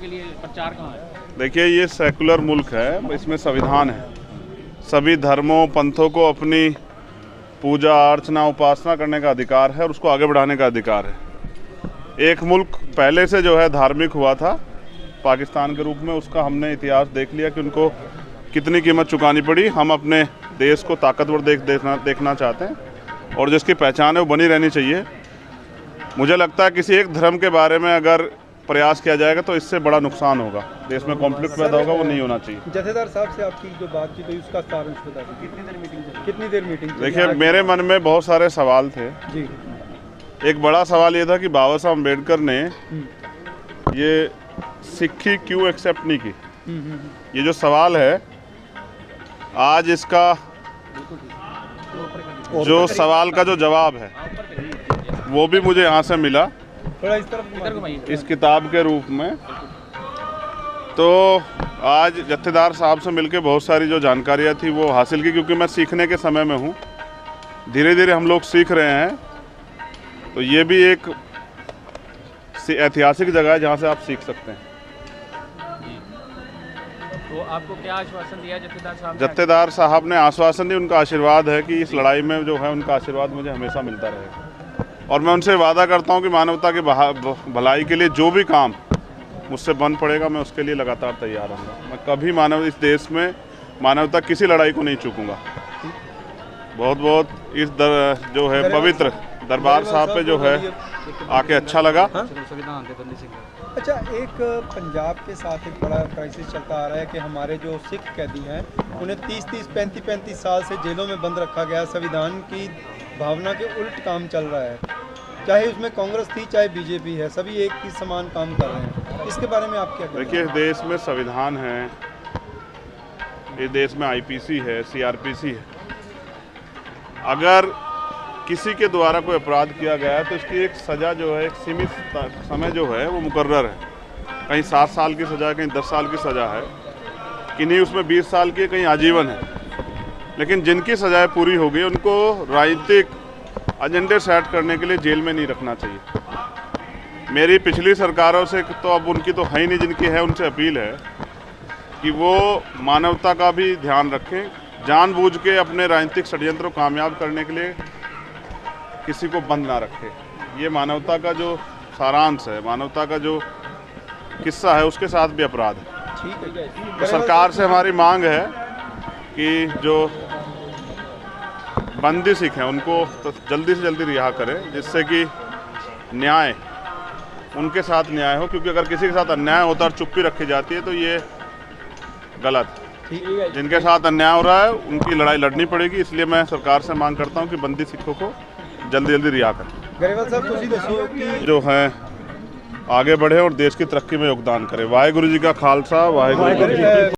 के लिए प्रचार कहाँ है? देखिए, ये सेकुलर मुल्क है, इसमें संविधान है। सभी धर्मों पंथों को अपनी पूजा अर्चना उपासना करने का अधिकार है और उसको आगे बढ़ाने का अधिकार है। एक मुल्क पहले से जो है धार्मिक हुआ था पाकिस्तान के रूप में, उसका हमने इतिहास देख लिया कि उनको कितनी कीमत चुकानी पड़ी। हम अपने देश को ताकतवर देखना चाहते हैं और जिसकी पहचान है वो बनी रहनी चाहिए। मुझे लगता है किसी एक धर्म के बारे में अगर प्रयास किया जाएगा तो इससे बड़ा नुकसान होगा, देश में कॉन्फ्लिक्ट पैदा होगा, वो नहीं होना चाहिए। जथेदार साहब से आपकी जो बातचीत हुई उसका सारांश बता दीजिए। कितनी देर मीटिंग? देखिए, मेरे मन में बहुत सारे सवाल थे जी। एक बड़ा सवाल ये था कि बाबा साहब अम्बेडकर ने ये सिक्खी क्यों एक्सेप्ट नहीं की। ये जो सवाल है आज, इसका जो सवाल का जो जवाब है वो भी मुझे यहाँ से मिला थोड़ा इस तरफ इस किताब के रूप में। तो आज जत्थेदार साहब से मिलके बहुत सारी जो जानकारियाँ थी वो हासिल की, क्योंकि मैं सीखने के समय में हूँ, धीरे धीरे हम लोग सीख रहे हैं। तो ये भी एक ऐतिहासिक जगह है जहाँ से आप सीख सकते हैं। तो आपको क्या आश्वासन दिया जत्थेदार साहब? जत्थेदार साहब ने आश्वासन दिया, उनका आशीर्वाद है कि इस लड़ाई में जो है उनका आशीर्वाद मुझे हमेशा मिलता रहेगा। और मैं उनसे वादा करता हूं कि मानवता की भलाई के लिए जो भी काम मुझसे बन पड़ेगा मैं उसके लिए लगातार तैयार रहूँगा। मैं कभी इस देश में मानवता किसी लड़ाई को नहीं चूकूँगा। बहुत बहुत जो है पवित्र दरबार साहब पे जो है आके अच्छा लगा। अच्छा, एक पंजाब के साथ एक बड़ा क्राइसिस चलता आ रहा है कि हमारे जो सिख कैदी हैं उन्हें 30-30, 35-35 साल से जेलों में बंद रखा गया। संविधान की भावना के उल्ट काम चल रहा है, चाहे उसमें कांग्रेस थी चाहे बीजेपी है, सभी एक ही समान काम कर रहे हैं। इसके बारे में आप क्या कहेंगे? देखिए, देश में संविधान है, इस देश में आईपीसी है, सीआरपीसी है। अगर किसी के द्वारा कोई अपराध किया गया है तो इसकी एक सज़ा जो है, एक सीमित समय जो है वो मुकर्रर है। कहीं 7 साल की सज़ा, कहीं 10 साल की सज़ा है, किन्हीं उसमें 20 साल की, कहीं आजीवन है। लेकिन जिनकी सज़ाएं पूरी हो गई उनको राजनीतिक एजेंडे सेट करने के लिए जेल में नहीं रखना चाहिए। मेरी पिछली सरकारों से तो अब उनकी तो है ही नहीं, जिनकी है उनसे अपील है कि वो मानवता का भी ध्यान रखें, जानबूझ के अपने राजनीतिक षड्यंत्र को कामयाब करने के लिए किसी को बंद ना रखे। ये मानवता का जो सारांश है, मानवता का जो किस्सा है, उसके साथ भी अपराध है। ठीक है। तो सरकार से हमारी मांग है कि जो बंदी सिख हैं उनको तो जल्दी से जल्दी रिहा करें, जिससे कि न्याय उनके साथ न्याय हो। क्योंकि अगर किसी के साथ अन्याय होता और चुप्पी रखी जाती है तो ये गलत है। जिनके साथ अन्याय हो रहा है उनकी लड़ाई लड़नी पड़ेगी। इसलिए मैं सरकार से मांग करता हूं कि बंदी सिखों को जल्दी जल्दी रिहा करें। गरेवाल साहब, तुसी दसो कि जो है आगे बढ़े और देश की तरक्की में योगदान करें। वाहेगुरु जी का खालसा, वाहेगुरु जी की